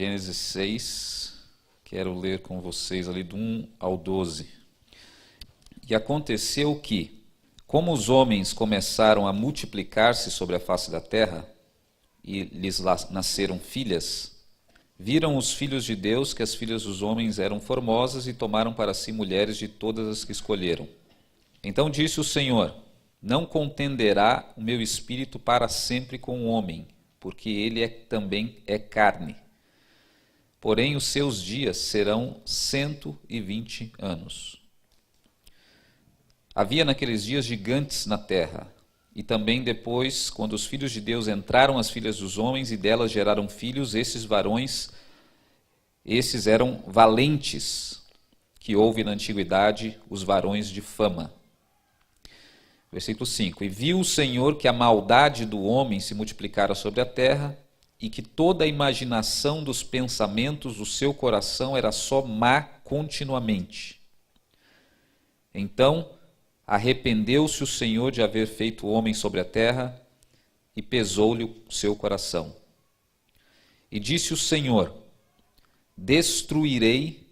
Gênesis 6, quero ler com vocês ali do 1 ao 12. E aconteceu que, como os homens começaram a multiplicar-se sobre a face da terra, e lhes nasceram filhas, viram os filhos de Deus que as filhas dos homens eram formosas e tomaram para si mulheres de todas as que escolheram. Então disse o Senhor: não contenderá o meu espírito para sempre com o homem, porque ele também é carne. Porém os seus dias serão 120 anos. Havia naqueles dias gigantes na terra, e também depois, quando os filhos de Deus entraram as filhas dos homens e delas geraram filhos, esses eram valentes, que houve na antiguidade os varões de fama. Versículo 5. E viu o Senhor que a maldade do homem se multiplicara sobre a terra, e que toda a imaginação dos pensamentos do seu coração era só má continuamente. Então arrependeu-se o Senhor de haver feito o homem sobre a terra, e pesou-lhe o seu coração. E disse o Senhor: destruirei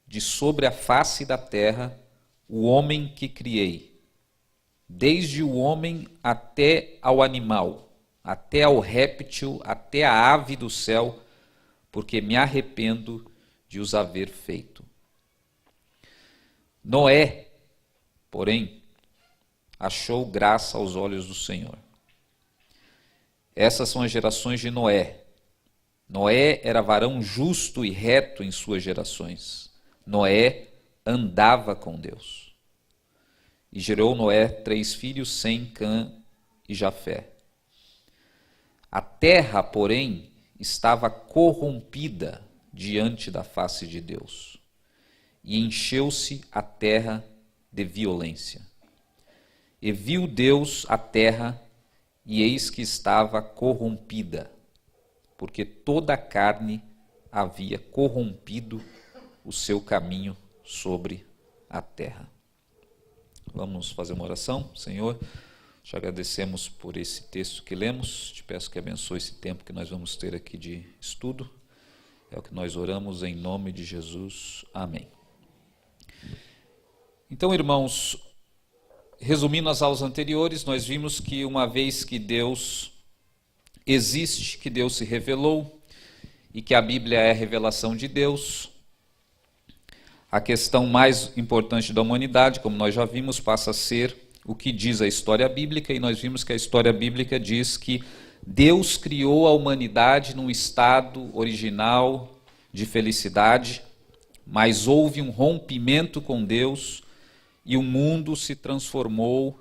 de sobre a face da terra o homem que criei, desde o homem até ao animal, até ao réptil, até a ave do céu, porque me arrependo de os haver feito. Noé, porém, achou graça aos olhos do Senhor. Essas são as gerações de Noé. Noé era varão justo e reto em suas gerações. Noé andava com Deus. E gerou Noé 3 filhos, Sem, Cã e Jafé. A terra, porém, estava corrompida diante da face de Deus, e encheu-se a terra de violência. E viu Deus a terra, e eis que estava corrompida, porque toda a carne havia corrompido o seu caminho sobre a terra. Vamos fazer uma oração. Senhor, te agradecemos por esse texto que lemos, te peço que abençoe esse tempo que nós vamos ter aqui de estudo. É o que nós oramos em nome de Jesus. Amém. Então, irmãos, resumindo as aulas anteriores, nós vimos que uma vez que Deus existe, que Deus se revelou e que a Bíblia é a revelação de Deus, a questão mais importante da humanidade, como nós já vimos, passa a ser o que diz a história bíblica, e nós vimos que a história bíblica diz que Deus criou a humanidade num estado original de felicidade, mas houve um rompimento com Deus, e o mundo se transformou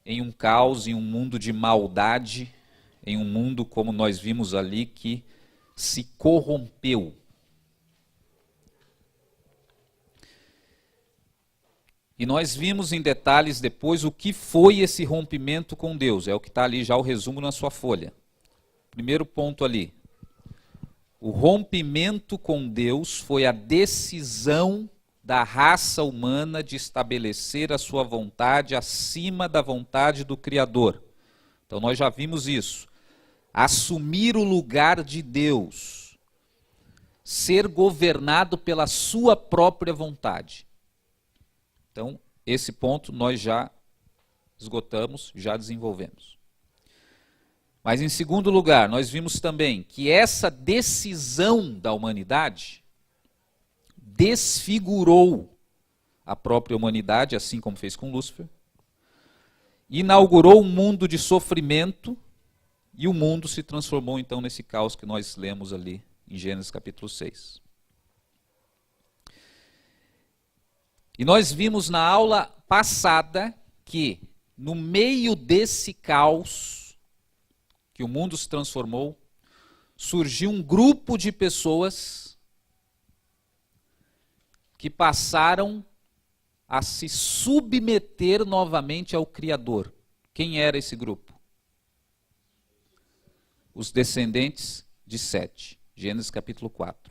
em um caos, em um mundo de maldade, em um mundo, como nós vimos ali, que se corrompeu. E nós vimos em detalhes depois o que foi esse rompimento com Deus. É o que está ali já o resumo na sua folha. Primeiro ponto ali. O rompimento com Deus foi a decisão da raça humana de estabelecer a sua vontade acima da vontade do Criador. Então nós já vimos isso. Assumir o lugar de Deus. Ser governado pela sua própria vontade. Então, esse ponto nós já esgotamos, já desenvolvemos. Mas em segundo lugar, nós vimos também que essa decisão da humanidade desfigurou a própria humanidade, assim como fez com Lúcifer, inaugurou um mundo de sofrimento, e o mundo se transformou então nesse caos que nós lemos ali em Gênesis capítulo 6. E nós vimos na aula passada que, no meio desse caos que o mundo se transformou, surgiu um grupo de pessoas que passaram a se submeter novamente ao Criador. Quem era esse grupo? Os descendentes de Sete, Gênesis capítulo 4.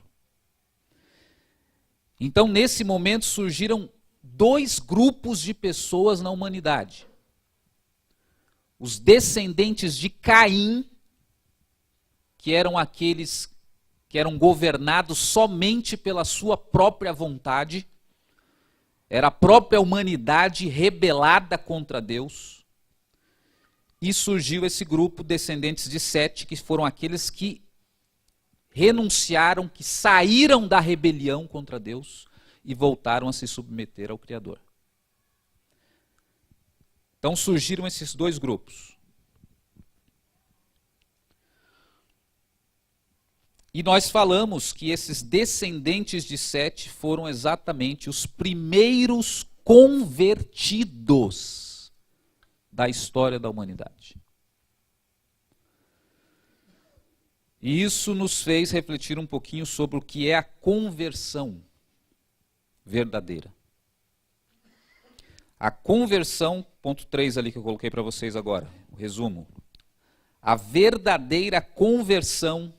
Então, nesse momento, surgiram 2 grupos de pessoas na humanidade. Os descendentes de Caim, que eram aqueles que eram governados somente pela sua própria vontade, era a própria humanidade rebelada contra Deus, e surgiu esse grupo, descendentes de Sete, que foram aqueles que renunciaram, que saíram da rebelião contra Deus e voltaram a se submeter ao Criador. Então surgiram esses dois grupos. E nós falamos que esses descendentes de Sete foram exatamente os primeiros convertidos da história da humanidade. E isso nos fez refletir um pouquinho sobre o que é a conversão verdadeira. A conversão, ponto 3 ali que eu coloquei para vocês agora, o resumo. A verdadeira conversão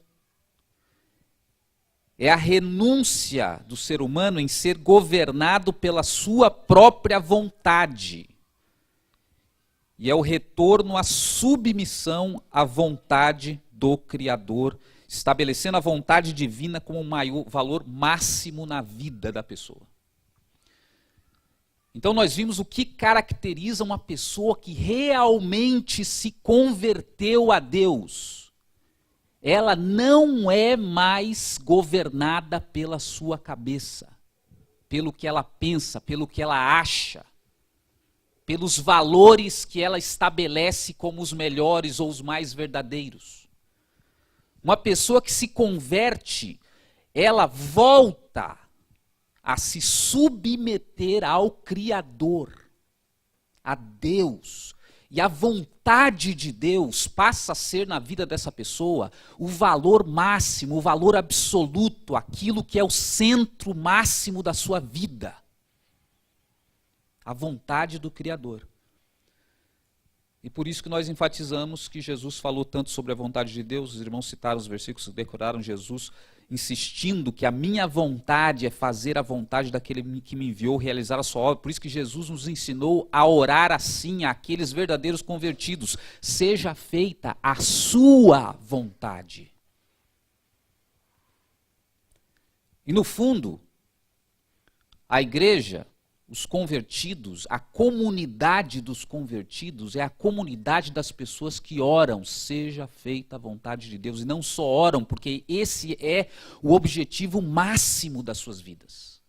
é a renúncia do ser humano em ser governado pela sua própria vontade. E é o retorno à submissão à vontade do Criador, estabelecendo a vontade divina como o maior valor máximo na vida da pessoa. Então nós vimos o que caracteriza uma pessoa que realmente se converteu a Deus. Ela não é mais governada pela sua cabeça, pelo que ela pensa, pelo que ela acha, pelos valores que ela estabelece como os melhores ou os mais verdadeiros. Uma pessoa que se converte, ela volta a se submeter ao Criador, a Deus. E a vontade de Deus passa a ser na vida dessa pessoa o valor máximo, o valor absoluto, aquilo que é o centro máximo da sua vida. A vontade do Criador. E por isso que nós enfatizamos que Jesus falou tanto sobre a vontade de Deus. Os irmãos citaram os versículos, decoraram Jesus insistindo que a minha vontade é fazer a vontade daquele que me enviou, realizar a sua obra. Por isso que Jesus nos ensinou a orar assim àqueles verdadeiros convertidos: seja feita a sua vontade. E no fundo, a igreja, os convertidos, a comunidade dos convertidos é a comunidade das pessoas que oram, seja feita a vontade de Deus. E não só oram, porque esse é o objetivo máximo das suas vidas.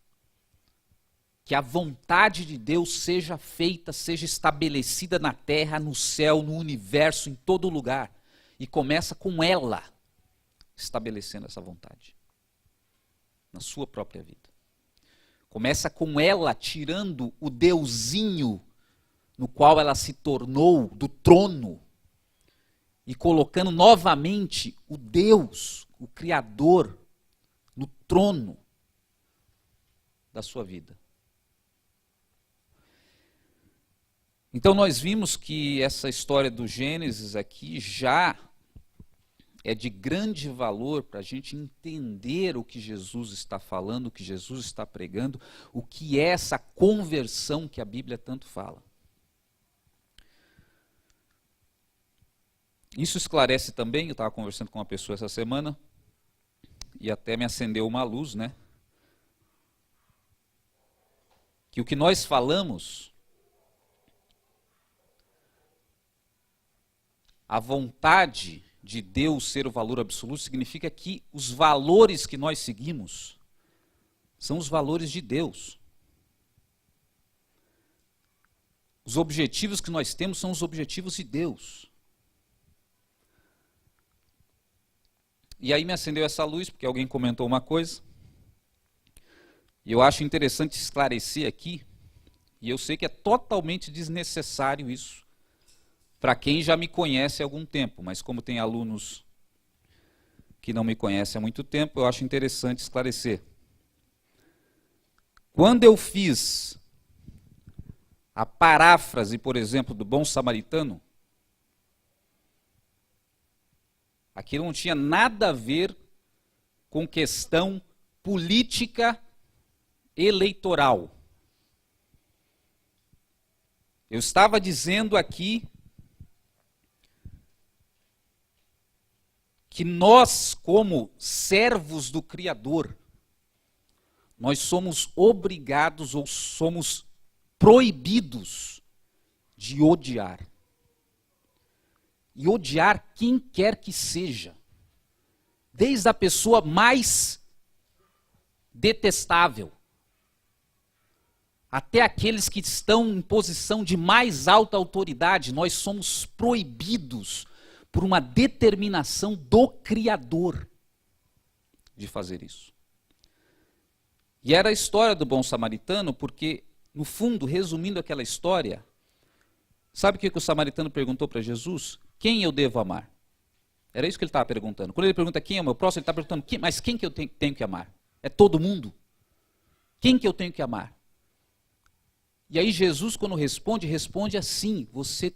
Que a vontade de Deus seja feita, seja estabelecida na terra, no céu, no universo, em todo lugar. E começa com ela estabelecendo essa vontade na sua própria vida. Começa com ela tirando o deusinho no qual ela se tornou do trono e colocando novamente o Deus, o Criador, no trono da sua vida. Então nós vimos que essa história do Gênesis aqui já é de grande valor para a gente entender o que Jesus está falando, o que Jesus está pregando, o que é essa conversão que a Bíblia tanto fala. Isso esclarece também, eu estava conversando com uma pessoa essa semana, e até me acendeu uma luz, né? Que o que nós falamos, a vontade de Deus ser o valor absoluto, significa que os valores que nós seguimos são os valores de Deus. Os objetivos que nós temos são os objetivos de Deus. E aí me acendeu essa luz, porque alguém comentou uma coisa, e eu acho interessante esclarecer aqui, e eu sei que é totalmente desnecessário isso, para quem já me conhece há algum tempo, mas como tem alunos que não me conhecem há muito tempo, eu acho interessante esclarecer. Quando eu fiz a paráfrase, por exemplo, do Bom Samaritano, aquilo não tinha nada a ver com questão política eleitoral. Eu estava dizendo aqui que nós, como servos do Criador, nós somos obrigados ou somos proibidos de odiar. E odiar quem quer que seja. Desde a pessoa mais detestável, até aqueles que estão em posição de mais alta autoridade, nós somos proibidos por uma determinação do Criador de fazer isso. E era a história do bom samaritano, porque, no fundo, resumindo aquela história, sabe o que o samaritano perguntou para Jesus? Quem eu devo amar? Era isso que ele estava perguntando. Quando ele pergunta quem é o meu próximo, ele está perguntando, mas quem que eu tenho que amar? É todo mundo? Quem que eu tenho que amar? E aí Jesus, quando responde assim: você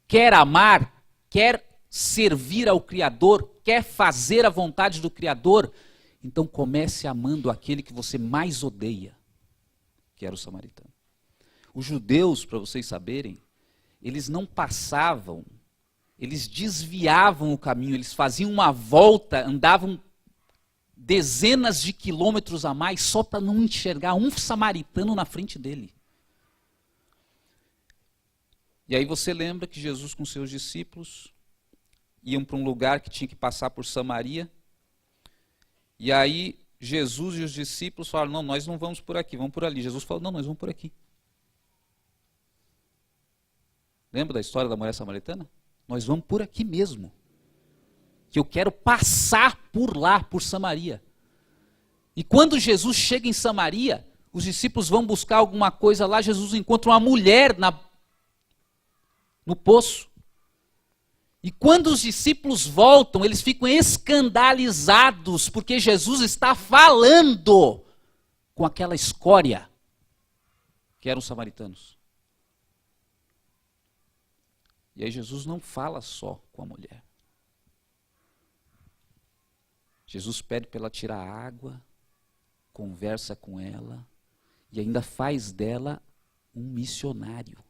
quer amar, quer servir ao Criador, quer fazer a vontade do Criador, então comece amando aquele que você mais odeia, que era o samaritano. Os judeus, para vocês saberem, eles não passavam, eles desviavam o caminho, eles faziam uma volta, andavam dezenas de quilômetros a mais só para não enxergar um samaritano na frente dele. E aí você lembra que Jesus com seus discípulos iam para um lugar que tinha que passar por Samaria, e aí Jesus e os discípulos falaram, não, nós não vamos por aqui, vamos por ali. Jesus falou, não, nós vamos por aqui. Lembra da história da mulher samaritana? Nós vamos por aqui mesmo. Que eu quero passar por lá, por Samaria. E quando Jesus chega em Samaria, os discípulos vão buscar alguma coisa lá, Jesus encontra uma mulher no poço. E quando os discípulos voltam, eles ficam escandalizados, porque Jesus está falando com aquela escória, que eram os samaritanos. E aí Jesus não fala só com a mulher. Jesus pede para ela tirar a água, conversa com ela, e ainda faz dela um missionário.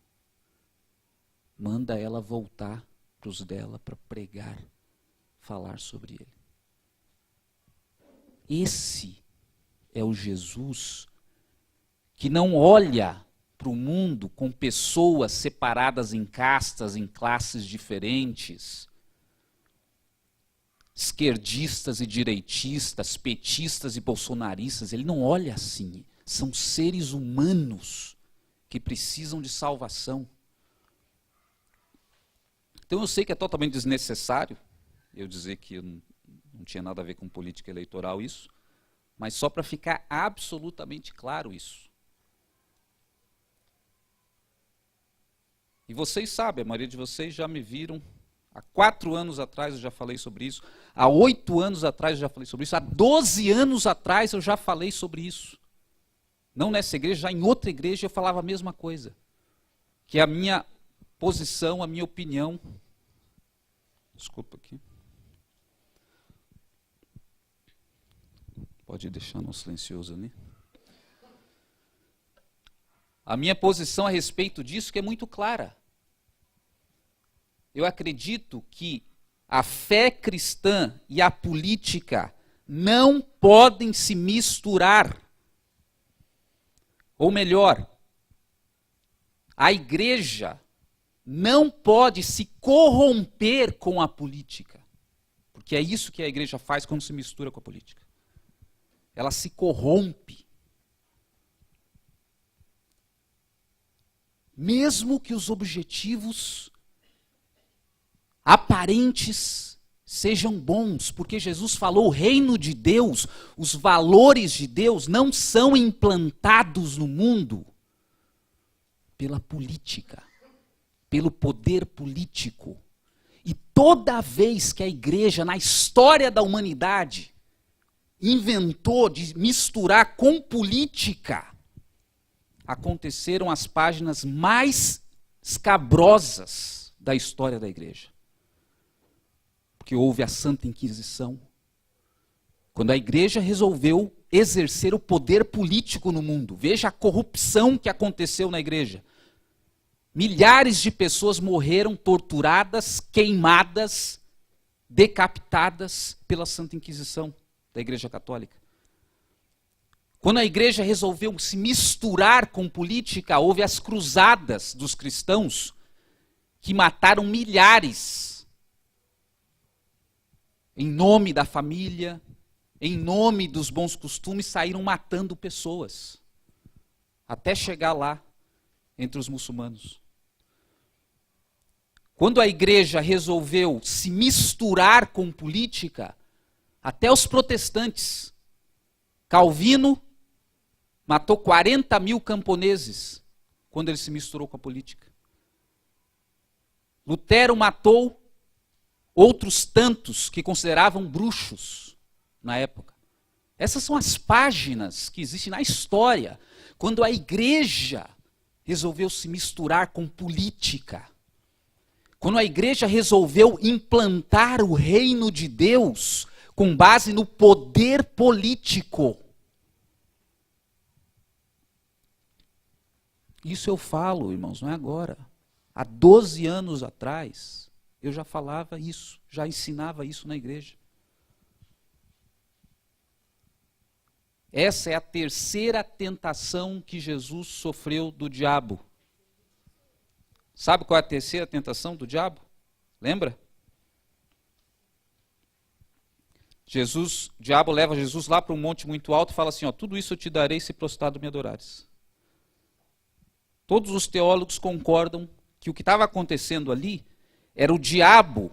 Manda ela voltar para os dela para pregar, falar sobre ele. Esse é o Jesus que não olha para o mundo com pessoas separadas em castas, em classes diferentes, esquerdistas e direitistas, petistas e bolsonaristas. Ele não olha assim. São seres humanos que precisam de salvação. Então eu sei que é totalmente desnecessário eu dizer que não tinha nada a ver com política eleitoral isso, mas só para ficar absolutamente claro isso. E vocês sabem, a maioria de vocês já me viram, há 4 anos atrás eu já falei sobre isso, há 8 anos atrás eu já falei sobre isso, há 12 anos atrás eu já falei sobre isso. Não nessa igreja, já em outra igreja eu falava a mesma coisa. Que a minha posição, a minha opinião, desculpa aqui, pode deixar no silencioso ali. A minha posição a respeito disso que é muito clara. Eu acredito que a fé cristã e a política não podem se misturar. Ou melhor, a igreja não pode se corromper com a política. Porque é isso que a igreja faz quando se mistura com a política. Ela se corrompe. Mesmo que os objetivos aparentes sejam bons, porque Jesus falou, o reino de Deus, os valores de Deus não são implantados no mundo pela política, pelo poder político. E toda vez que a igreja, na história da humanidade, inventou de misturar com política, aconteceram as páginas mais escabrosas da história da igreja. Porque houve a Santa Inquisição, quando a igreja resolveu exercer o poder político no mundo. Veja a corrupção que aconteceu na igreja. Milhares de pessoas morreram torturadas, queimadas, decapitadas pela Santa Inquisição da Igreja Católica. Quando a igreja resolveu se misturar com política, houve as cruzadas dos cristãos que mataram milhares em nome da família, em nome dos bons costumes, saíram matando pessoas, até chegar lá, entre os muçulmanos. Quando a igreja resolveu se misturar com política, até os protestantes, Calvino matou 40 mil camponeses quando ele se misturou com a política. Lutero matou outros tantos que consideravam bruxos na época. Essas são as páginas que existem na história, quando a igreja resolveu se misturar com política. Quando a igreja resolveu implantar o reino de Deus com base no poder político. Isso eu falo, irmãos, não é agora. Há 12 anos atrás, eu já falava isso, já ensinava isso na igreja. Essa é a terceira tentação que Jesus sofreu do diabo. Sabe qual é a terceira tentação do diabo? Lembra? O diabo leva Jesus lá para um monte muito alto e fala assim, ó, tudo isso eu te darei se prostrado me adorares. Todos os teólogos concordam que o que estava acontecendo ali era o diabo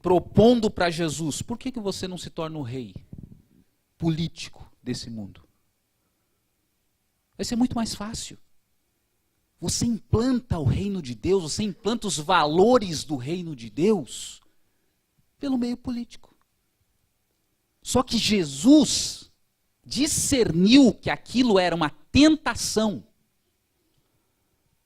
propondo para Jesus, por que você não se torna o rei político desse mundo? Vai ser muito mais fácil. Você implanta o reino de Deus, você implanta os valores do reino de Deus pelo meio político. Só que Jesus discerniu que aquilo era uma tentação.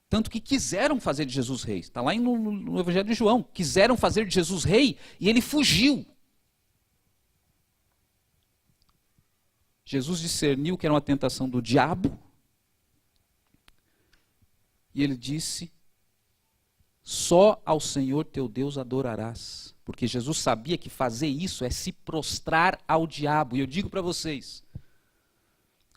Tanto que quiseram fazer de Jesus rei. Está lá no Evangelho de João. Quiseram fazer de Jesus rei e ele fugiu. Jesus discerniu que era uma tentação do diabo. E ele disse, só ao Senhor teu Deus adorarás. Porque Jesus sabia que fazer isso é se prostrar ao diabo. E eu digo para vocês,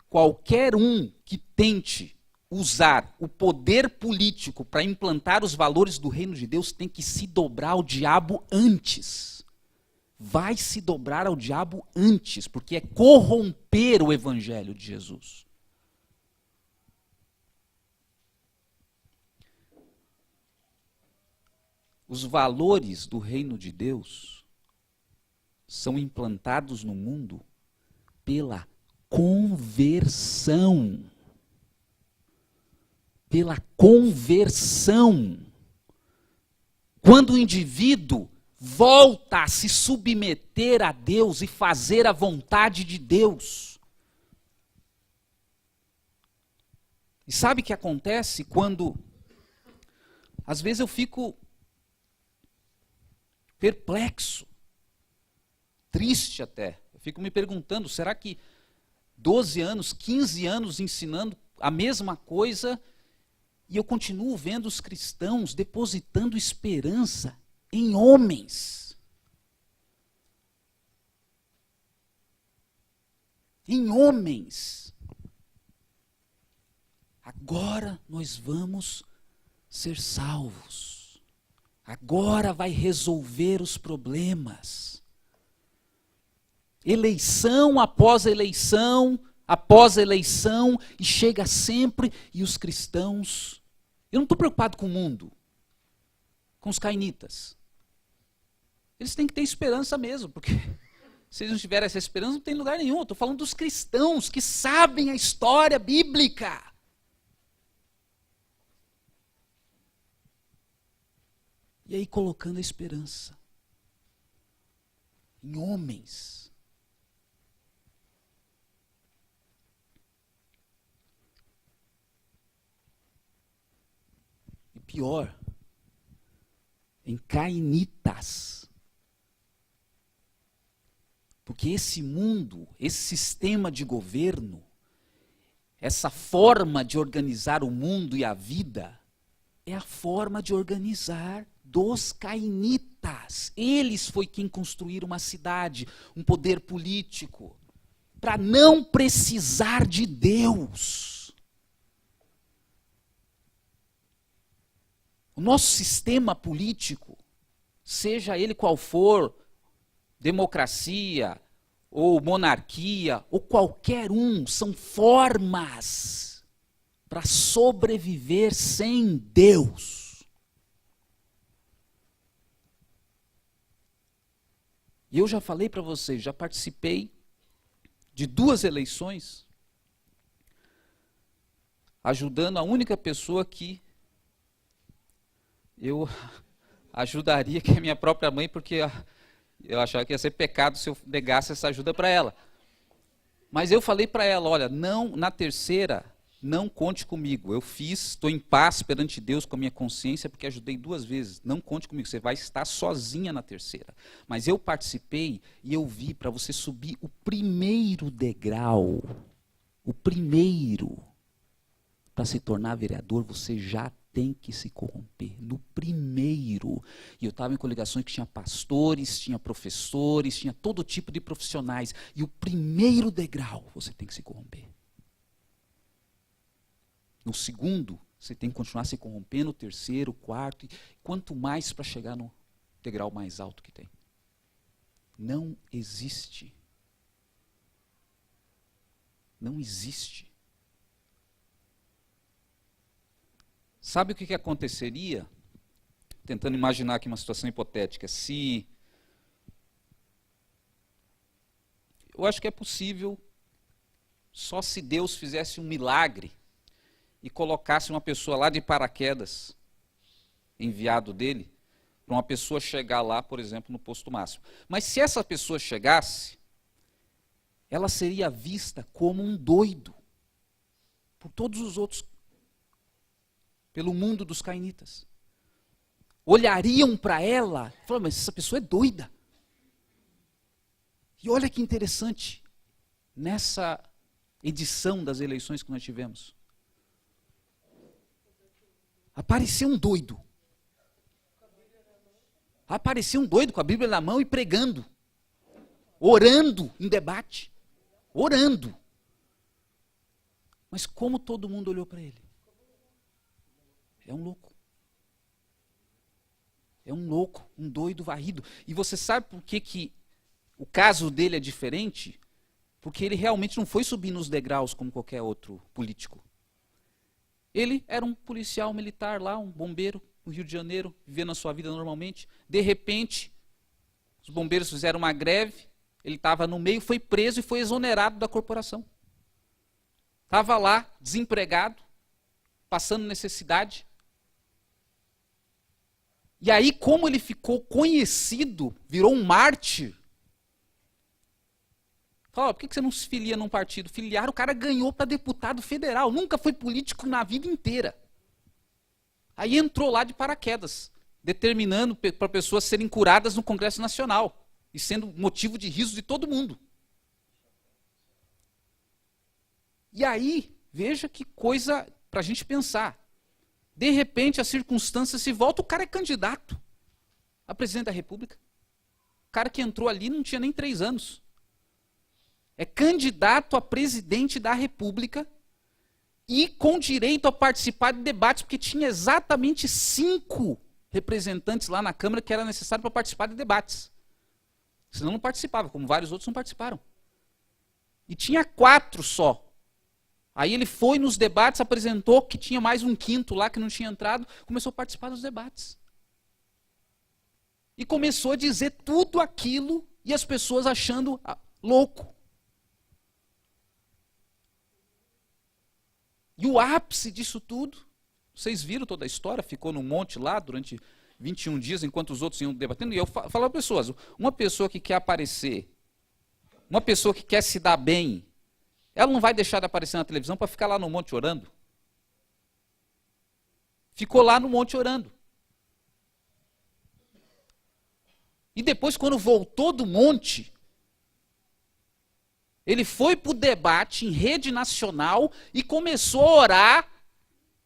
qualquer um que tente usar o poder político para implantar os valores do reino de Deus tem que se dobrar ao diabo antes. Vai se dobrar ao diabo antes, porque é corromper o evangelho de Jesus. Os valores do reino de Deus são implantados no mundo pela conversão. Pela conversão. Quando o indivíduo volta a se submeter a Deus e fazer a vontade de Deus. E sabe o que acontece quando, às vezes eu fico perplexo, triste até. Eu fico me perguntando, será que 12 anos, 15 anos ensinando a mesma coisa e eu continuo vendo os cristãos depositando esperança em homens? Em homens. Agora nós vamos ser salvos. Agora vai resolver os problemas. Eleição após eleição, e chega sempre, e os cristãos... Eu não estou preocupado com o mundo, com os cainitas. Eles têm que ter esperança mesmo, porque se eles não tiverem essa esperança, não tem lugar nenhum. Eu estou falando dos cristãos que sabem a história bíblica. E aí colocando a esperança em homens. E pior, em cainitas. Porque esse mundo, esse sistema de governo, essa forma de organizar o mundo e a vida, é a forma de organizar dos cainitas. profetas. Eles foi quem construíram uma cidade, um poder político, para não precisar de Deus. O nosso sistema político, seja ele qual for, democracia, ou monarquia, ou qualquer um, são formas para sobreviver sem Deus. E eu já falei para vocês, já participei de 2 eleições, ajudando a única pessoa que eu ajudaria, que é a minha própria mãe, porque eu achava que ia ser pecado se eu negasse essa ajuda para ela. Mas eu falei para ela, olha, não, na terceira, não conte comigo. Eu estou em paz perante Deus com a minha consciência, porque ajudei 2 vezes. Não conte comigo, você vai estar sozinha na terceira. Mas eu participei e eu vi, para você subir o primeiro degrau, o primeiro, para se tornar vereador, você já tem que se corromper, no primeiro. E eu estava em coligações que tinha pastores, tinha professores, tinha todo tipo de profissionais. E o primeiro degrau, você tem que se corromper. No segundo, você tem que continuar se corrompendo, o terceiro, o quarto, e quanto mais para chegar no degrau mais alto que tem. Não existe. Não existe. Sabe o que aconteceria? Tentando imaginar aqui uma situação hipotética. Eu acho que é possível, só se Deus fizesse um milagre e colocasse uma pessoa lá de paraquedas, enviado dele, para uma pessoa chegar lá, por exemplo, no posto máximo. Mas se essa pessoa chegasse, ela seria vista como um doido por todos os outros, pelo mundo dos cainitas. Olhariam para ela e falaram, mas essa pessoa é doida. E olha que interessante, nessa edição das eleições que nós tivemos, apareceu um doido. Apareceu um doido com a Bíblia na mão e pregando, orando em debate, orando. Mas como todo mundo olhou para ele? É um louco. É um louco, um doido varrido. E você sabe por que o caso dele é diferente? Porque ele realmente não foi subir nos degraus como qualquer outro político. Ele era um policial militar lá, um bombeiro no Rio de Janeiro, vivendo a sua vida normalmente. De repente, os bombeiros fizeram uma greve, ele estava no meio, foi preso e foi exonerado da corporação. Estava lá, desempregado, passando necessidade. E aí, como ele ficou conhecido, virou um mártir, fala, por que você não se filia num partido? Filiar, o cara ganhou para deputado federal, nunca foi político na vida inteira. Aí entrou lá de paraquedas, determinando para pessoas serem curadas no Congresso Nacional, e sendo motivo de riso de todo mundo. E aí, veja que coisa para a gente pensar. De repente, a circunstância se volta, o cara é candidato a presidente da República. O cara que entrou ali não tinha nem 3 anos. É candidato a presidente da República e com direito a participar de debates, porque tinha exatamente 5 representantes lá na Câmara que era necessário para participar de debates. Senão não participava, como vários outros não participaram. E tinha 4 só. Aí ele foi nos debates, apresentou que tinha mais um 5º lá que não tinha entrado, começou a participar dos debates. E começou a dizer tudo aquilo e as pessoas achando louco. E o ápice disso tudo, vocês viram toda a história, ficou no monte lá durante 21 dias, enquanto os outros iam debatendo, e eu falava para pessoas, uma pessoa que quer aparecer, uma pessoa que quer se dar bem, ela não vai deixar de aparecer na televisão para ficar lá no monte orando? Ficou lá no monte orando. E depois, quando voltou do monte, ele foi para o debate em rede nacional e começou a orar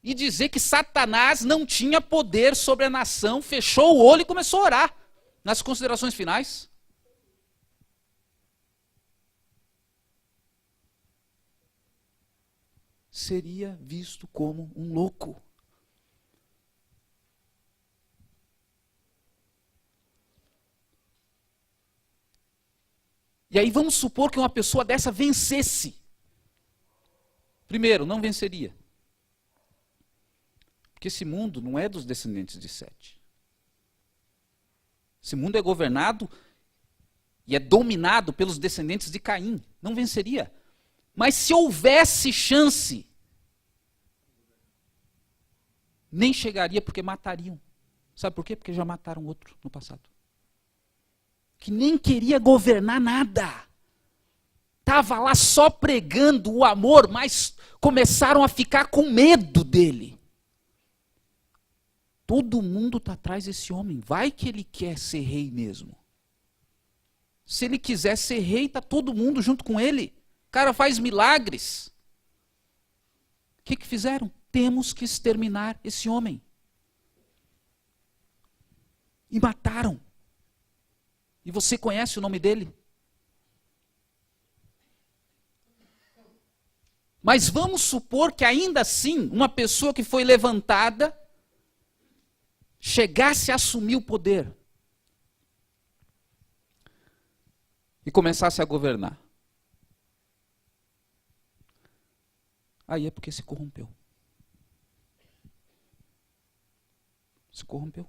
e dizer que Satanás não tinha poder sobre a nação, fechou o olho e começou a orar. Nas considerações finais, seria visto como um louco. E aí vamos supor que uma pessoa dessa vencesse. Primeiro, não venceria. Porque esse mundo não é dos descendentes de Sete. Esse mundo é governado e é dominado pelos descendentes de Caim. Não venceria. Mas se houvesse chance, nem chegaria porque matariam. Sabe por quê? Porque já mataram outro no passado. Que nem queria governar nada. Estava lá só pregando o amor, mas começaram a ficar com medo dele. Todo mundo está atrás desse homem. Vai que ele quer ser rei mesmo. Se ele quiser ser rei, está todo mundo junto com ele. O cara faz milagres. O que fizeram? Temos que exterminar esse homem. E mataram. E você conhece o nome dele? Mas vamos supor que ainda assim, uma pessoa que foi levantada chegasse a assumir o poder e começasse a governar. Aí é porque se corrompeu. Se corrompeu.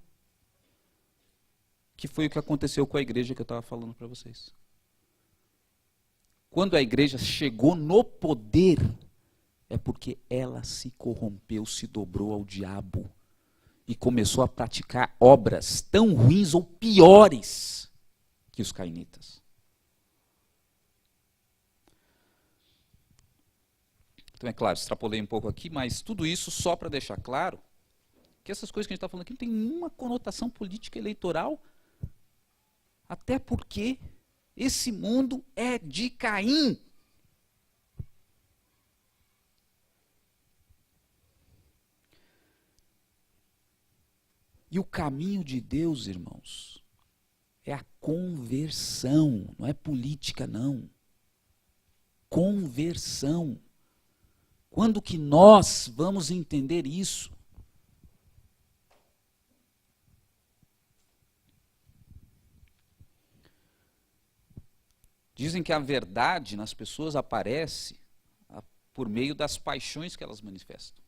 Que foi o que aconteceu com a igreja que eu estava falando para vocês. Quando a igreja chegou no poder, é porque ela se corrompeu, se dobrou ao diabo e começou a praticar obras tão ruins ou piores que os cainitas. Então é claro, extrapolei um pouco aqui, mas tudo isso só para deixar claro que essas coisas que a gente está falando aqui não tem nenhuma conotação política eleitoral, até porque esse mundo é de Caim. E o caminho de Deus, irmãos, é a conversão, não é política, não. Conversão. Quando que nós vamos entender isso? Dizem que a verdade nas pessoas aparece por meio das paixões que elas manifestam.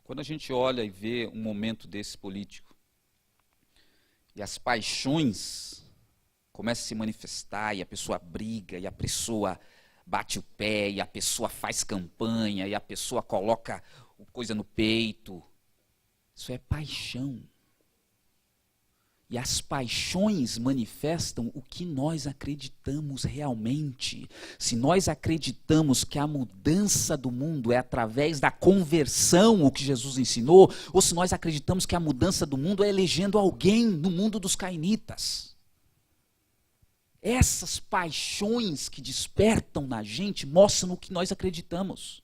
Quando a gente olha e vê um momento desse político, e as paixões começam a se manifestar, e a pessoa briga, e a pessoa bate o pé, e a pessoa faz campanha, e a pessoa coloca coisa no peito, isso é paixão. E as paixões manifestam o que nós acreditamos realmente. Se nós acreditamos que a mudança do mundo é através da conversão, o que Jesus ensinou, ou se nós acreditamos que a mudança do mundo é elegendo alguém no mundo dos cainitas. Essas paixões que despertam na gente mostram o que nós acreditamos.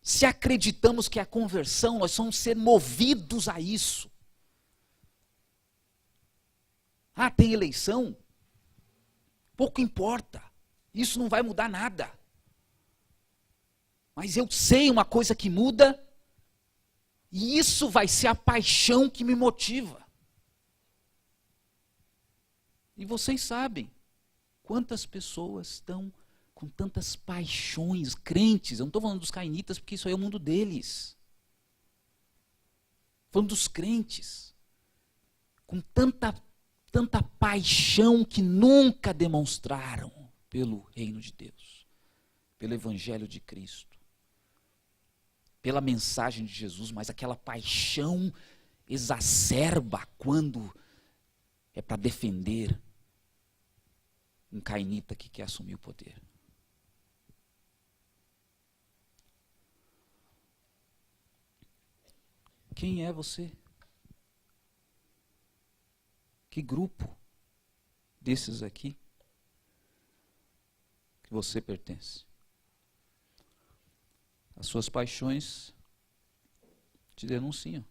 Se acreditamos que é a conversão, nós vamos ser movidos a isso. Ah, tem eleição? Pouco importa. Isso não vai mudar nada. Mas eu sei uma coisa que muda, e isso vai ser a paixão que me motiva. E vocês sabem quantas pessoas estão com tantas paixões, crentes, eu não estou falando dos cainitas, porque isso aí é o mundo deles. Falando dos crentes, com tanta paixão que nunca demonstraram pelo reino de Deus, pelo evangelho de Cristo, pela mensagem de Jesus, mas aquela paixão exacerba quando é para defender um cainita que quer assumir o poder. Quem é você? Que grupo desses aqui que você pertence? As suas paixões Te denunciam.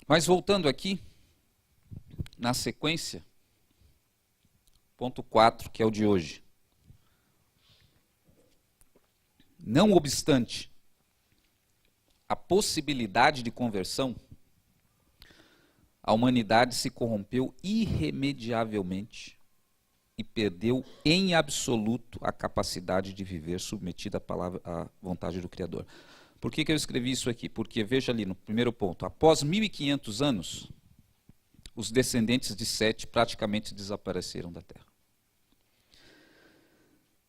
Mas voltando aqui, na sequência, ponto 4, que é o de hoje. Não obstante a possibilidade de conversão, a humanidade se corrompeu irremediavelmente e perdeu em absoluto a capacidade de viver submetida à vontade do Criador. Por que eu escrevi isso aqui? Porque, veja ali no primeiro ponto, após 1500 anos, os descendentes de Sete praticamente desapareceram da Terra.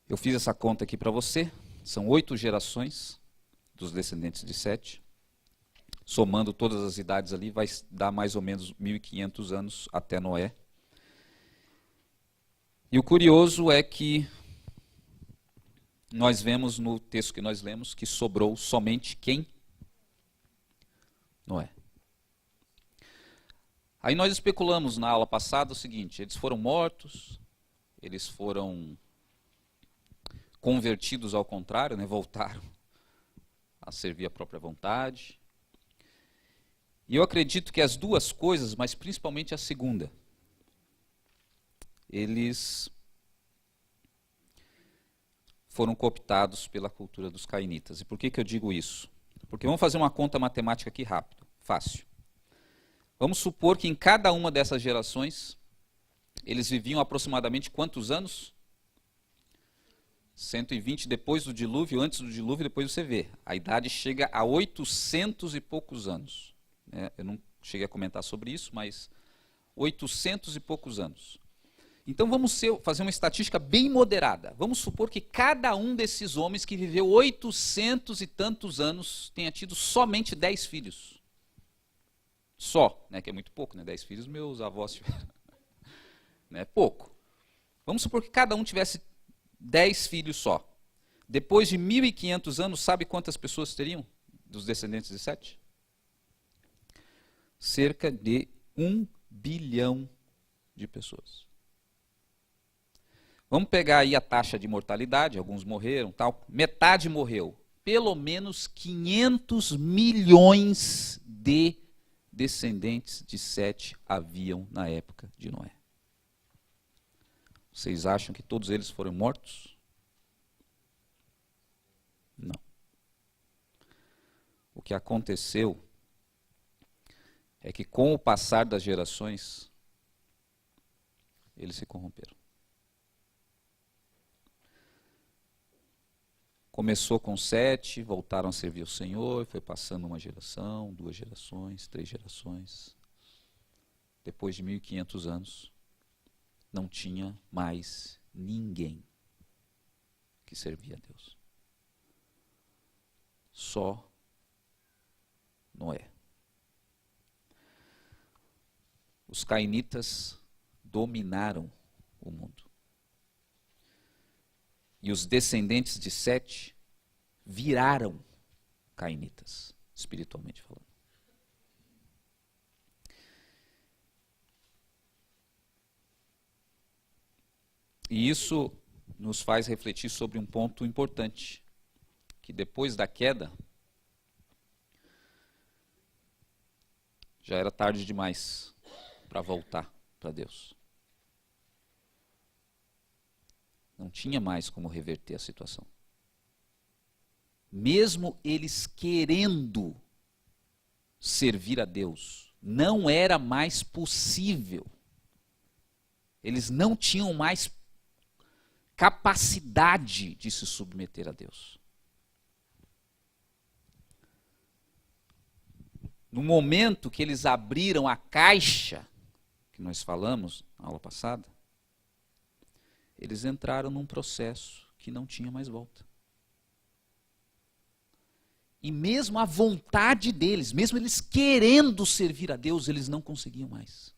Eu fiz essa conta aqui para você, são 8 gerações dos descendentes de Sete. Somando todas as idades ali, vai dar mais ou menos 1500 anos até Noé. E o curioso é que nós vemos no texto que nós lemos que sobrou somente quem? Noé. Aí nós especulamos na aula passada o seguinte: eles foram mortos, eles foram convertidos ao contrário, né, voltaram a servir a própria vontade. E eu acredito que as duas coisas, mas principalmente a segunda, eles foram cooptados pela cultura dos cainitas. E por que eu digo isso? Porque vamos fazer uma conta matemática aqui rápido, fácil. Vamos supor que em cada uma dessas gerações, eles viviam aproximadamente quantos anos? 120 depois do dilúvio, antes do dilúvio, depois você vê. A idade chega a 800 e poucos anos. Eu não cheguei a comentar sobre isso, mas 800 e poucos anos. Então vamos fazer uma estatística bem moderada. Vamos supor que cada um desses homens que viveu 800 e tantos anos tenha tido somente 10 filhos. Só, né, que é muito pouco, né? 10 filhos meus avós tiveram. Né, pouco. Vamos supor que cada um tivesse 10 filhos só. Depois de 1500 anos, sabe quantas pessoas teriam dos descendentes de Sete? Cerca de 1 bilhão de pessoas. Vamos pegar aí a taxa de mortalidade, alguns morreram, tal, metade morreu. Pelo menos 500 milhões de descendentes de Sete haviam na época de Noé. Vocês acham que todos eles foram mortos? Não. O que aconteceu é que com o passar das gerações, eles se corromperam. Começou com 7, voltaram a servir o Senhor, foi passando uma geração, 2 gerações, 3 gerações. Depois de 1500 anos, não tinha mais ninguém que servia a Deus. Só Noé. Os cainitas dominaram o mundo. E os descendentes de Sete viraram cainitas, espiritualmente falando. E isso nos faz refletir sobre um ponto importante, que depois da queda, já era tarde demais para voltar para Deus. Não tinha mais como reverter a situação. Mesmo eles querendo servir a Deus, não era mais possível. Eles não tinham mais capacidade de se submeter a Deus. No momento que eles abriram a caixa, que nós falamos na aula passada, eles entraram num processo que não tinha mais volta. E mesmo a vontade deles, mesmo eles querendo servir a Deus, eles não conseguiam mais.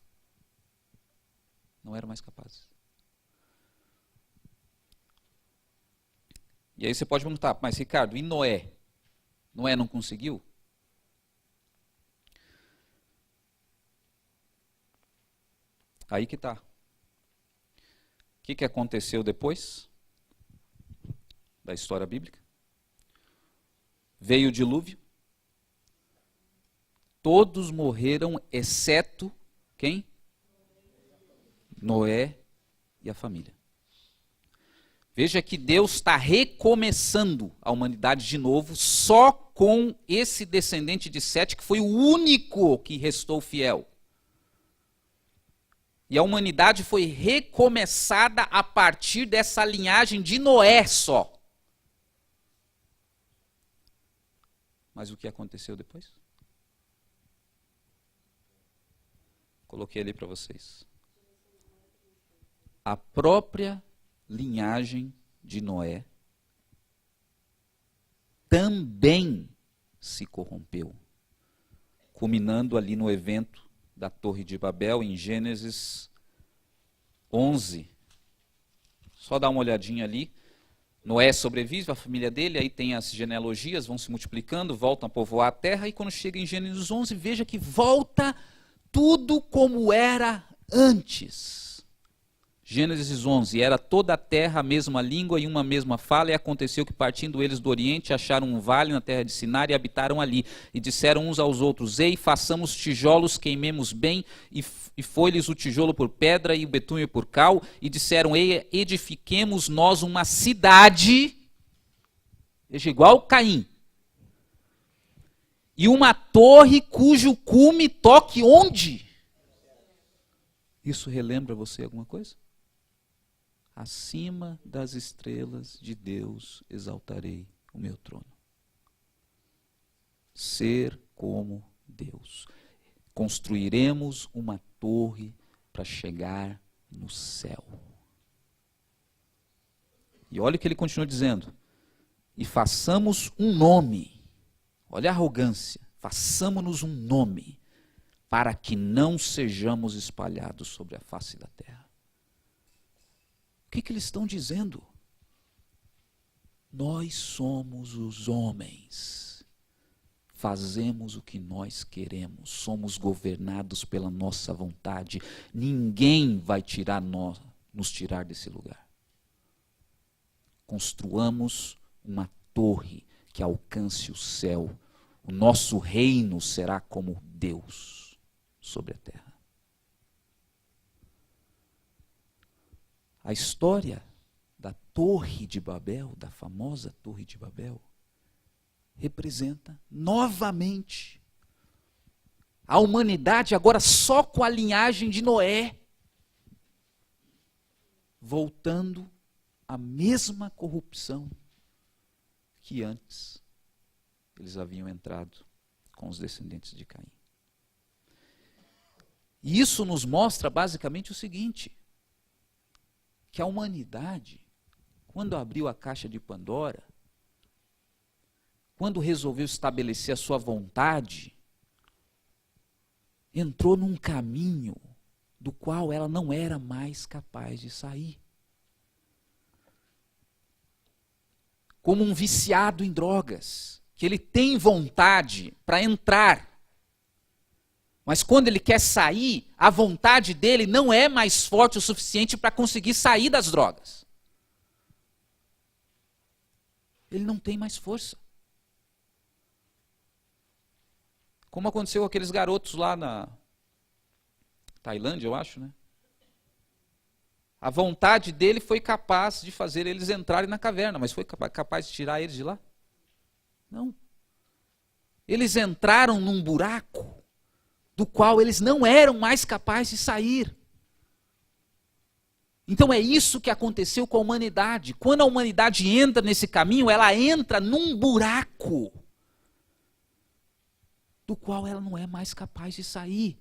Não eram mais capazes. E aí você pode perguntar, mas Ricardo, e Noé? Noé não conseguiu? Aí que está. O que aconteceu depois? da história bíblica. Veio o dilúvio. Todos morreram, exceto quem? Noé e a família. Veja que Deus está recomeçando a humanidade de novo, só com esse descendente de Sete, que foi o único que restou fiel. E a humanidade foi recomeçada a partir dessa linhagem de Noé só. Mas o que aconteceu depois? Coloquei ali para vocês. A própria linhagem de Noé também se corrompeu, culminando ali no evento da Torre de Babel, em Gênesis 11. Só dá uma olhadinha ali. Noé sobrevive, a família dele, aí tem as genealogias, vão se multiplicando, voltam a povoar a terra, e quando chega em Gênesis 11, veja que volta tudo como era antes. Gênesis 11, era toda a terra a mesma língua e uma mesma fala, e aconteceu que partindo eles do Oriente, acharam um vale na terra de Sinar e habitaram ali, e disseram uns aos outros, ei, façamos tijolos, queimemos bem, e foi-lhes o tijolo por pedra e o betume por cal, e disseram, ei, edifiquemos nós uma cidade, veja, igual Caim, e uma torre cujo cume toque onde? Isso relembra você alguma coisa? Acima das estrelas de Deus exaltarei o meu trono. Ser como Deus. Construiremos uma torre para chegar no céu. E olha o que ele continua dizendo. E façamos um nome. Olha a arrogância. Façamos-nos um nome para que não sejamos espalhados sobre a face da terra. O que eles estão dizendo? Nós somos os homens, fazemos o que nós queremos, somos governados pela nossa vontade, ninguém vai nos tirar desse lugar. Construamos uma torre que alcance o céu, o nosso reino será como Deus sobre a terra. A história da Torre de Babel, da famosa Torre de Babel, representa novamente a humanidade agora só com a linhagem de Noé, voltando à mesma corrupção que antes eles haviam entrado com os descendentes de Caim. E isso nos mostra basicamente o seguinte, que a humanidade, quando abriu a caixa de Pandora, quando resolveu estabelecer a sua vontade, entrou num caminho do qual ela não era mais capaz de sair. Como um viciado em drogas, que ele tem vontade para entrar, mas quando ele quer sair, a vontade dele não é mais forte o suficiente para conseguir sair das drogas. Ele não tem mais força. Como aconteceu com aqueles garotos lá na Tailândia, eu acho, né? A vontade dele foi capaz de fazer eles entrarem na caverna, mas foi capaz de tirar eles de lá? Não. Eles entraram num buraco do qual eles não eram mais capazes de sair. Então é isso que aconteceu com a humanidade. Quando a humanidade entra nesse caminho, ela entra num buraco do qual ela não é mais capaz de sair.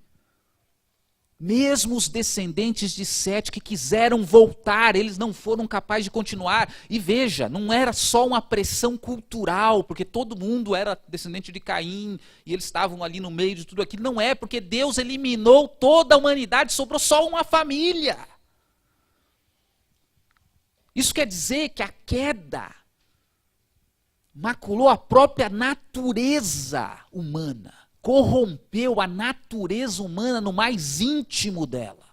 Mesmo os descendentes de Sete que quiseram voltar, eles não foram capazes de continuar. E veja, não era só uma pressão cultural, porque todo mundo era descendente de Caim, e eles estavam ali no meio de tudo aquilo. Não é, porque Deus eliminou toda a humanidade, sobrou só uma família. Isso quer dizer que a queda maculou a própria natureza humana. Corrompeu a natureza humana no mais íntimo dela.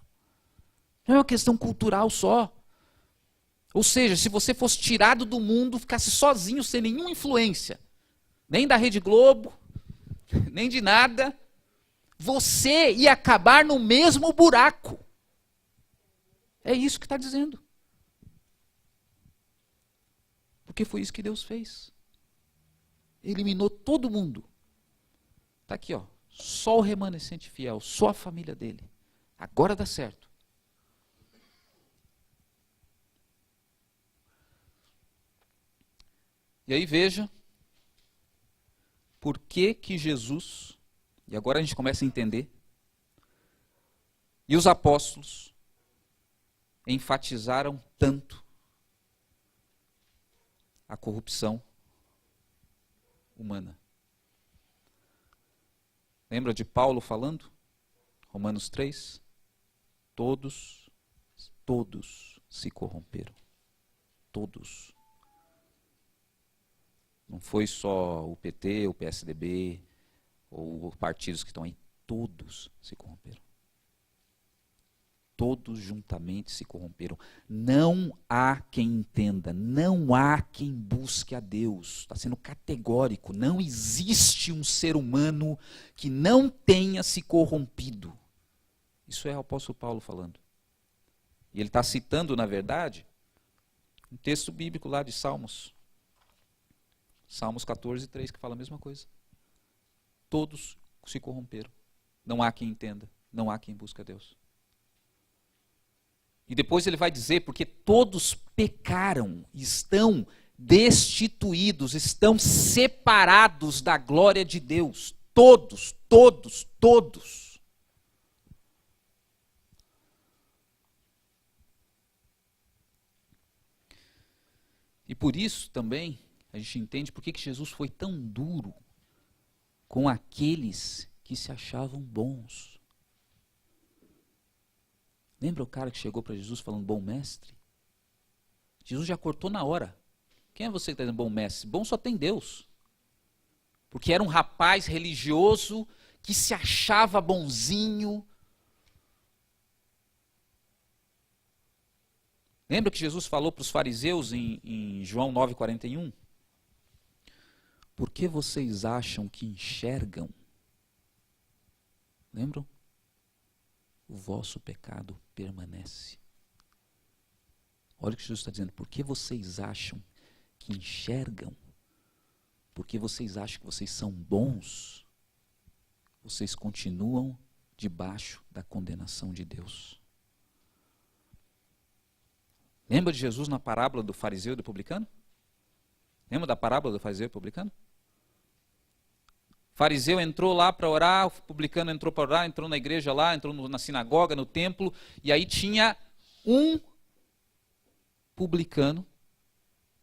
Não é uma questão cultural só. Ou seja, se você fosse tirado do mundo, ficasse sozinho, sem nenhuma influência, nem da Rede Globo, nem de nada, você ia acabar no mesmo buraco. É isso que está dizendo. Porque foi isso que Deus fez. Eliminou todo mundo. Está aqui, ó. Só o remanescente fiel, só a família dele. Agora dá certo. E aí veja por que que Jesus, e agora a gente começa a entender, e os apóstolos enfatizaram tanto a corrupção humana. Lembra de Paulo falando? Romanos 3? Todos se corromperam. Todos. Não foi só o PT, o PSDB, ou os partidos que estão aí. Todos se corromperam. Todos juntamente se corromperam. Não há quem entenda, não há quem busque a Deus. Está sendo categórico. Não existe um ser humano que não tenha se corrompido. Isso é o apóstolo Paulo falando. E ele está citando, na verdade, um texto bíblico lá de Salmos. Salmos 14, 3, que fala a mesma coisa. Todos se corromperam. Não há quem entenda, não há quem busque a Deus. E depois ele vai dizer, porque todos pecaram, estão destituídos, estão separados da glória de Deus. Todos. E por isso também a gente entende por que Jesus foi tão duro com aqueles que se achavam bons. Lembra o cara que chegou para Jesus falando bom mestre? Jesus já cortou na hora. Quem é você que está dizendo bom mestre? Bom só tem Deus. Porque era um rapaz religioso que se achava bonzinho. Lembra que Jesus falou para os fariseus em João 9,41? Por que vocês acham que enxergam? Lembram? O vosso pecado permanece. Olha o que Jesus está dizendo. Por que vocês acham que enxergam? Porque vocês acham que vocês são bons? Vocês continuam debaixo da condenação de Deus. Lembra de Jesus na parábola do fariseu e do publicano? Lembra da parábola do fariseu e do publicano? O fariseu entrou lá para orar, o publicano entrou para orar, entrou na igreja lá, entrou na sinagoga, no templo, e aí tinha um publicano,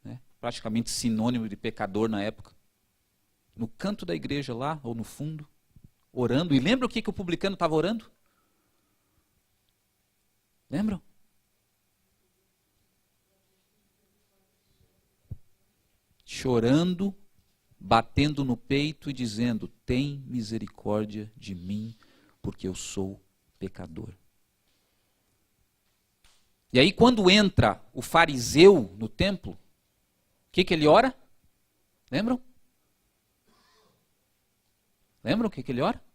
né, praticamente sinônimo de pecador na época, no canto da igreja lá, ou no fundo, orando. E lembra o que o publicano estava orando? Lembram? Chorando, batendo no peito e dizendo: tem misericórdia de mim, porque eu sou pecador. E aí quando entra o fariseu no templo, o que ele ora? Lembram? Lembram o que ele ora?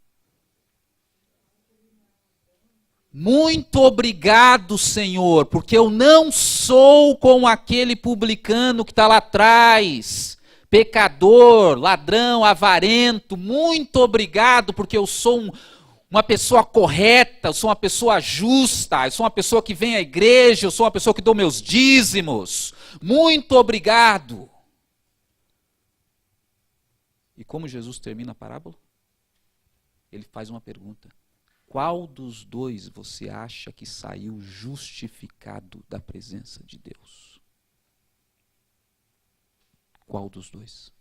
Muito obrigado, Senhor, porque eu não sou como aquele publicano que está lá atrás, pecador, ladrão, avarento. Muito obrigado, porque eu sou uma pessoa correta, eu sou uma pessoa justa, eu sou uma pessoa que vem à igreja, eu sou uma pessoa que dou meus dízimos. Muito obrigado. E como Jesus termina a parábola? Ele faz uma pergunta. Qual dos dois você acha que saiu justificado da presença de Deus? Qual dos dois?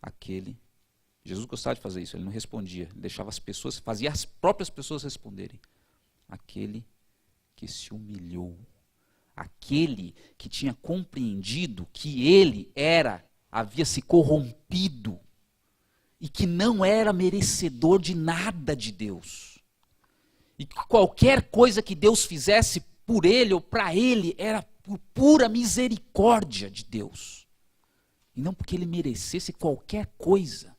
Aquele. Jesus gostava de fazer isso, ele não respondia, ele deixava as pessoas, fazia as próprias pessoas responderem. Aquele que se humilhou, aquele que tinha compreendido que ele havia se corrompido, e que não era merecedor de nada de Deus. E que qualquer coisa que Deus fizesse por ele ou para ele, era por pura misericórdia de Deus. E não porque ele merecesse qualquer coisa.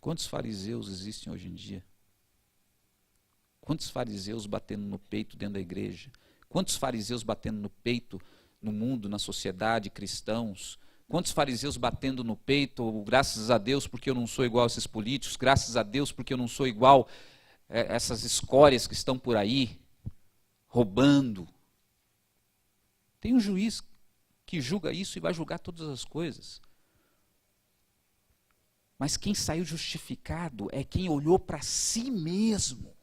Quantos fariseus existem hoje em dia? Quantos fariseus batendo no peito dentro da igreja? Quantos fariseus batendo no peito no mundo, na sociedade, cristãos? Quantos fariseus batendo no peito, graças a Deus porque eu não sou igual a esses políticos, graças a Deus porque eu não sou igual a essas escórias que estão por aí, roubando. Tem um juiz que julga isso e vai julgar todas as coisas. Mas quem saiu justificado é quem olhou para si mesmo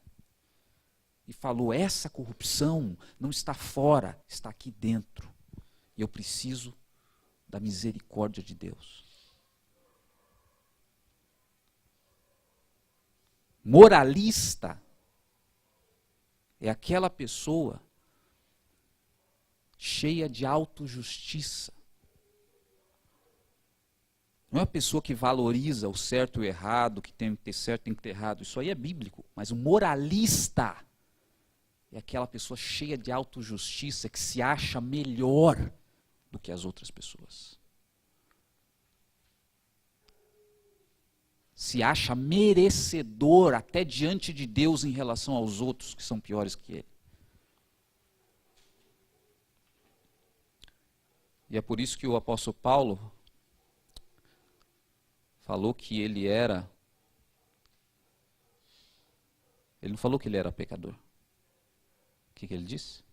e falou: essa corrupção não está fora, está aqui dentro. E eu preciso da misericórdia de Deus. Moralista é aquela pessoa cheia de autojustiça. Não é a pessoa que valoriza o certo e o errado, que tem que ter certo e tem que ter errado. Isso aí é bíblico. Mas o moralista é aquela pessoa cheia de autojustiça que se acha melhor do que as outras pessoas. Se acha merecedor até diante de Deus em relação aos outros que são piores que ele. E é por isso que o apóstolo Paulo falou que ele era... Ele não falou que ele era pecador. O que ele disse?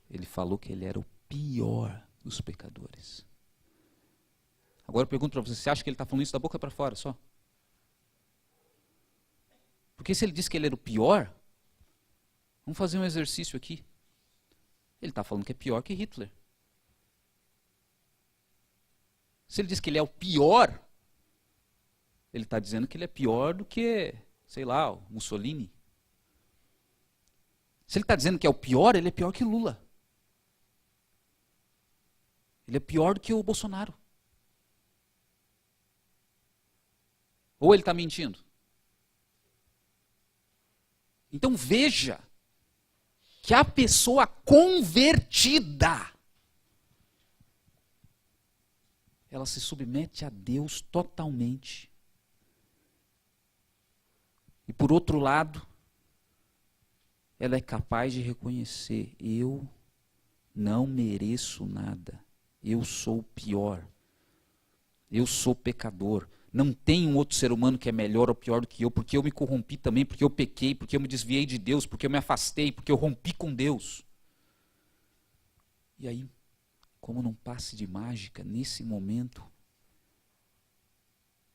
Ele falou que ele era o pior dos pecadores. Agora eu pergunto para você acha que ele está falando isso da boca para fora só? Porque se ele disse que ele era o pior, vamos fazer um exercício aqui. Ele está falando que é pior que Hitler. Se ele diz que ele é o pior, ele está dizendo que ele é pior do que, sei lá, o Mussolini. Se ele está dizendo que é o pior, ele é pior que Lula. Ele é pior do que o Bolsonaro. Ou ele está mentindo? Então veja que a pessoa convertida, ela se submete a Deus totalmente. E por outro lado, ela é capaz de reconhecer: eu não mereço nada, eu sou o pior, eu sou pecador. Não tem um outro ser humano que é melhor ou pior do que eu, porque eu me corrompi também, porque eu pequei, porque eu me desviei de Deus, porque eu me afastei, porque eu rompi com Deus. E aí, como num passe de mágica, nesse momento,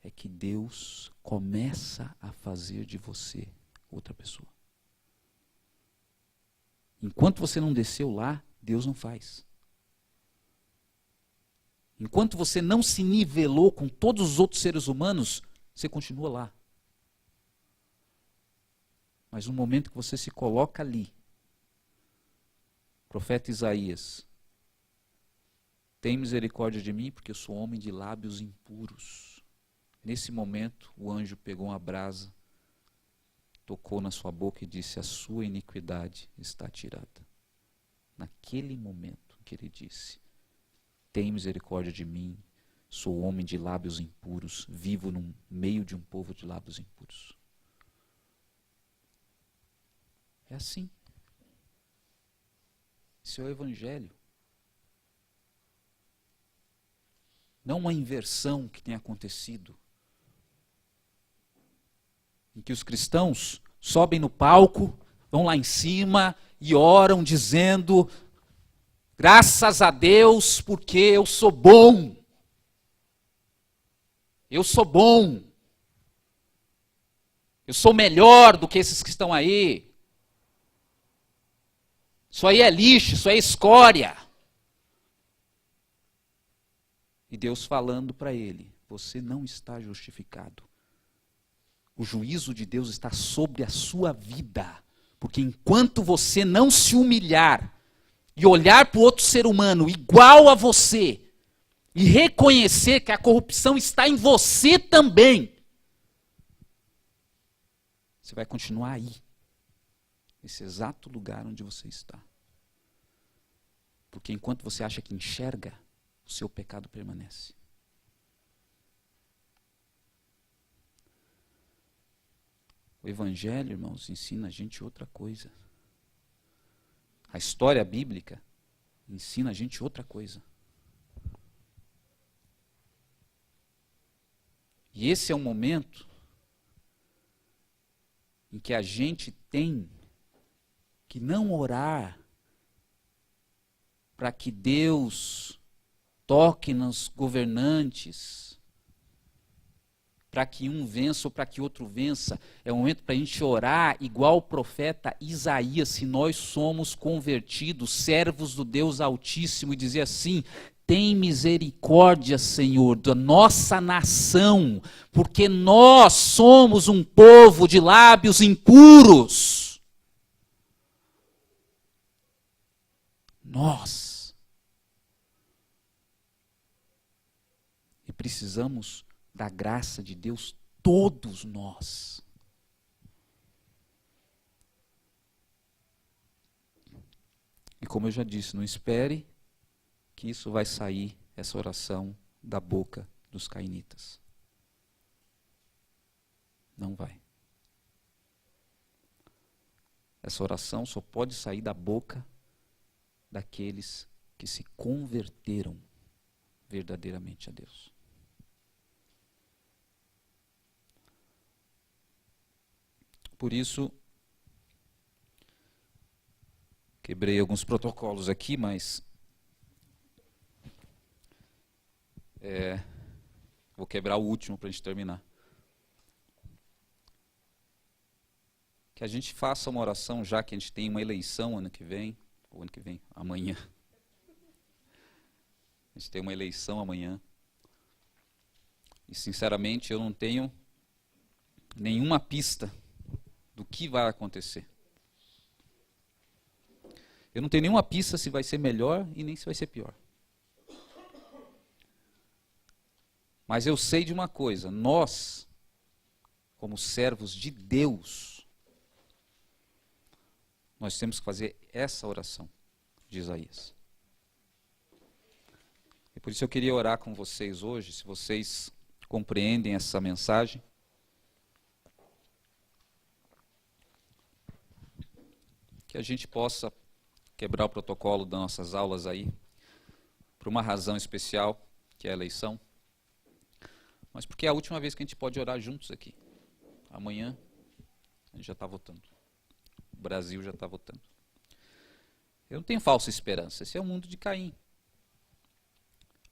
é que Deus começa a fazer de você outra pessoa. Enquanto você não desceu lá, Deus não faz. Enquanto você não se nivelou com todos os outros seres humanos, você continua lá. Mas no momento que você se coloca ali, profeta Isaías, tem misericórdia de mim, porque eu sou homem de lábios impuros. Nesse momento, o anjo pegou uma brasa, tocou na sua boca e disse: a sua iniquidade está tirada. Naquele momento que ele disse: tem misericórdia de mim, sou homem de lábios impuros, vivo no meio de um povo de lábios impuros. É assim. Esse é o Evangelho. Não uma inversão que tem acontecido, em que os cristãos sobem no palco, vão lá em cima e oram dizendo: graças a Deus, porque eu sou bom. Eu sou bom. Eu sou melhor do que esses que estão aí. Isso aí é lixo, isso aí é escória. E Deus falando para ele: você não está justificado. O juízo de Deus está sobre a sua vida. Porque enquanto você não se humilhar e olhar para o outro ser humano igual a você, e reconhecer que a corrupção está em você também, Você vai continuar aí, nesse exato lugar onde você está. Porque enquanto você acha que enxerga, o seu pecado permanece. O Evangelho, irmãos, ensina a gente outra coisa. A história bíblica ensina a gente outra coisa. E esse é um momento em que a gente tem que não orar para que Deus toque nos governantes, para que um vença ou para que outro vença. É um momento para a gente orar igual o profeta Isaías, se nós somos convertidos, servos do Deus Altíssimo, e dizer assim: tem misericórdia, Senhor, da nossa nação, porque nós somos um povo de lábios impuros. Nós. E precisamos da graça de Deus, todos nós. E como eu já disse, não espere que isso vai sair, essa oração, da boca dos cainitas. Não vai. Essa oração só pode sair da boca daqueles que se converteram verdadeiramente a Deus. Por isso, quebrei alguns protocolos aqui, mas vou quebrar o último para a gente terminar. Que a gente faça uma oração, já que a gente tem uma eleição amanhã. A gente tem uma eleição amanhã. E sinceramente eu não tenho nenhuma pista do que vai acontecer. Eu não tenho nenhuma pista se vai ser melhor e nem se vai ser pior. Mas eu sei de uma coisa: nós, como servos de Deus, nós temos que fazer essa oração de Isaías. E por isso eu queria orar com vocês hoje, se vocês compreendem essa mensagem. Que a gente possa quebrar o protocolo das nossas aulas aí, por uma razão especial, que é a eleição. Mas porque é a última vez que a gente pode orar juntos aqui. Amanhã a gente já está votando. O Brasil já está votando. Eu não tenho falsa esperança. Esse é o mundo de Caim.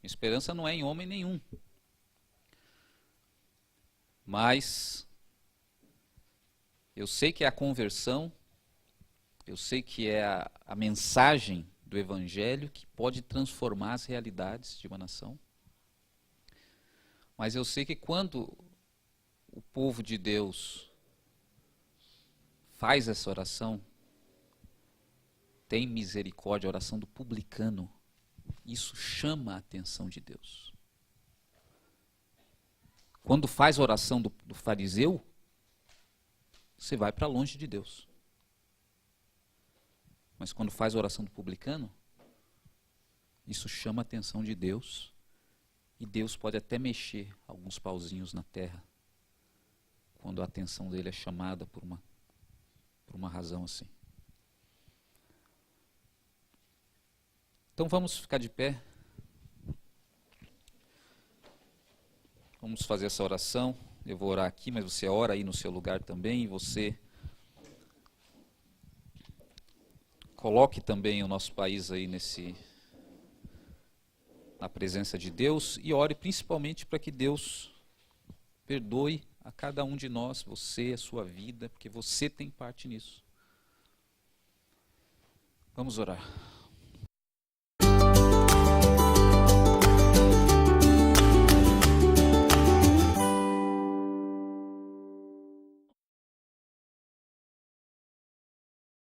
Minha esperança não é em homem nenhum. Mas eu sei que é a conversão, eu sei que é a mensagem do Evangelho que pode transformar as realidades de uma nação. Mas eu sei que quando o povo de Deus faz essa oração, tem misericórdia, a oração do publicano, isso chama a atenção de Deus. Quando faz a oração do fariseu, você vai para longe de Deus. Mas quando faz a oração do publicano, isso chama a atenção de Deus, e Deus pode até mexer alguns pauzinhos na terra, quando a atenção dele é chamada por uma razão assim. Então vamos ficar de pé. Vamos fazer essa oração. Eu vou orar aqui, mas você ora aí no seu lugar também, e você coloque também o nosso país aí na presença de Deus, e ore principalmente para que Deus perdoe a cada um de nós, você, a sua vida, porque você tem parte nisso. Vamos orar.